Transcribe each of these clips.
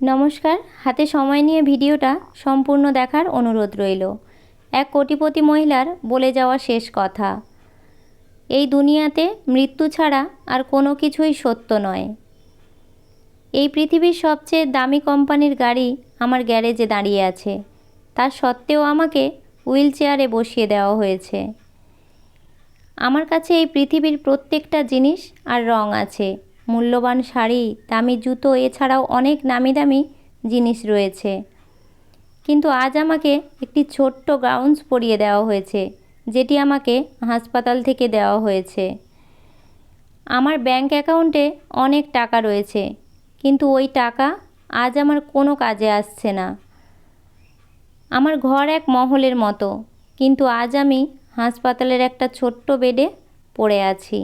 নমস্কার, হাতে সময় নিয়ে ভিডিওটা সম্পূর্ণ দেখার অনুরোধ রইল। এক কোটিপতি মহিলার বলে যাওয়া শেষ কথা, এই দুনিয়াতে মৃত্যু ছাড়া আর কোনো কিছুই সত্য নয়। এই পৃথিবীর সবচেয়ে দামি কোম্পানির গাড়ি আমার গ্যারেজে দাঁড়িয়ে আছে, তার সত্ত্বেও আমাকে হুইল চেয়ারে বসিয়ে দেওয়া হয়েছে। আমার কাছে এই পৃথিবীর প্রত্যেকটা জিনিস আর রং আছে, মূল্যবান শাড়ি, দামি জুতো, এছাড়াও অনেক নামি দামি জিনিস রয়েছে। কিন্তু আজ আমাকে একটি ছোট্ট গাউন্স পরিয়ে দেওয়া হয়েছে, যেটি আমাকে হাসপাতাল থেকে দেওয়া হয়েছে। আমার ব্যাংক অ্যাকাউন্টে অনেক টাকা রয়েছে, কিন্তু ওই টাকা আজ আমার কোনো কাজে আসছে না। আমার ঘর এক মহলের মতো, কিন্তু আজ আমি হাসপাতালের একটা ছোট্ট বেডে পড়ে আছি।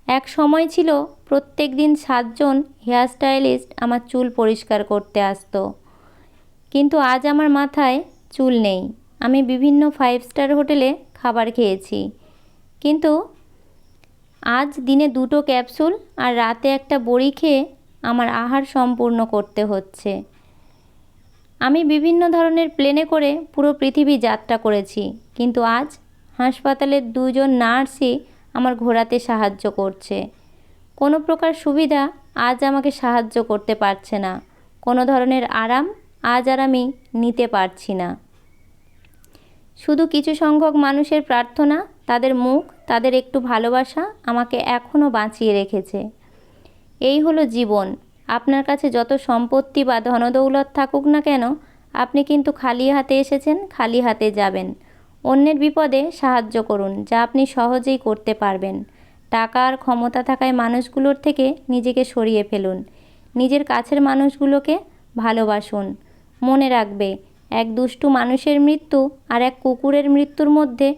এক সময় ছিল প্রত্যেক দিন 7 জন হেয়ার স্টাইলিস্ট আমার চুল পরিষ্কার করতে আসতো, কিন্তু আজ আমার মাথায় চুল নেই। আমি বিভিন্ন 5 স্টার হোটেলে খাবার খেয়েছি, কিন্তু আজ দিনে 2টো ক্যাপসুল আর রাতে একটা বড়ি খেয়ে আমার আহার সম্পূর্ণ করতে হচ্ছে। আমি বিভিন্ন ধরনের প্লেনে করে পুরো পৃথিবী যাত্রা করেছি, কিন্তু আজ হাসপাতালের 2 জন নার্সই আমার ঘোরাতে সাহায্য করছে। কোনো প্রকার সুবিধা আজ আমাকে সাহায্য করতে পারছে না, কোনো ধরনের আরাম আজ আর আমি নিতে পারছি না। শুধু কিছু সংখ্যক মানুষের প্রার্থনা, তাদের মুখ, তাদের একটু ভালোবাসা আমাকে এখনও বাঁচিয়ে রেখেছে। এই হলো জীবন। আপনার কাছে যত সম্পত্তি বা ধনদৌলত থাকুক না কেন, আপনি কিন্তু খালি হাতে এসেছেন, খালি হাতে যাবেন। অন্যের বিপদে সাহায্য করুন, যা আপনি সহজেই করতে পারবেন। টাকা আর ক্ষমতা থাকায় মানুষগুলোর থেকে নিজেকে সরিয়ে ফেলুন। নিজের কাছের মানুষগুলোকে ভালোবাসুন। মনে রাখবে, এক দুষ্টু মানুষের মৃত্যু আর এক কুকুরের মৃত্যুর মধ্যে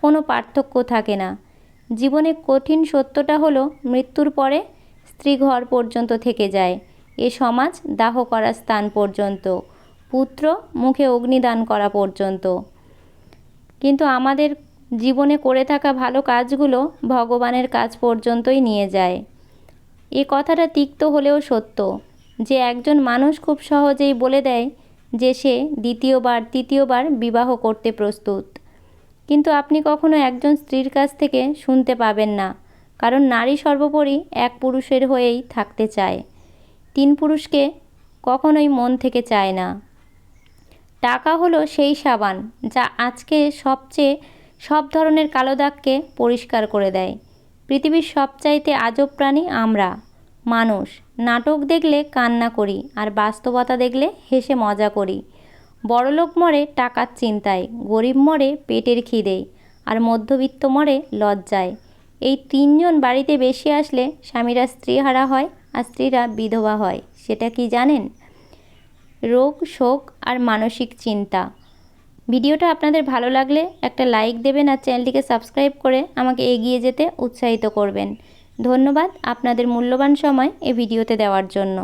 কোনো পার্থক্য থাকে না। জীবনে কঠিন সত্যটা হলো, মৃত্যুর পরে স্ত্রী ঘর পর্যন্ত থেকে যায়, এ সমাজ দাহ করার স্থান পর্যন্ত, পুত্র মুখে অগ্নিদান করা পর্যন্ত। কিন্তু আমাদের জীবনে করে থাকা ভালো কাজগুলো ভগবানের কাজ পর্যন্তই নিয়ে যায়। এ কথাটা তিক্ত হলেও সত্য, যে একজন মানুষ খুব সহজেই বলে দেয় যে সে দ্বিতীয়বার তৃতীয়বার বিবাহ করতে প্রস্তুত, কিন্তু আপনি কখনো একজন স্ত্রীর কাছ থেকে শুনতে পাবেন না, কারণ নারী সর্বোপরি এক পুরুষের হয়েই থাকতে চায়, 3 পুরুষকে কখনোই মন থেকে চায় না। টাকা হলো সেই সাবান যা আজকে সব ধরনের কালো দাগকে পরিষ্কার করে দেয়। পৃথিবীর সবচাইতে আজব প্রাণী আমরা মানুষ। নাটক দেখলে কান্না করি, আর বাস্তবতা দেখলে হেসে মজা করি। বড়লোক মরে টাকার চিন্তায়, গরিব মরে পেটের খিদেয়, আর মধ্যবিত্ত মরে লজ্জায়। এই 3 জন বাড়িতে বেশি আসলে স্বামীরা স্ত্রীহারা হয় আর স্ত্রীরা বিধবা হয়। সেটা কি জানেন? রোগ, শোক আর মানসিক চিন্তা। ভিডিওটা আপনাদের ভালো লাগলে একটা লাইক দেবেন আর চ্যানেলটিকে সাবস্ক্রাইব করে আমাকে এগিয়ে যেতে উৎসাহিত করবেন। ধন্যবাদ আপনাদের মূল্যবান সময় এই ভিডিওতে দেওয়ার জন্য।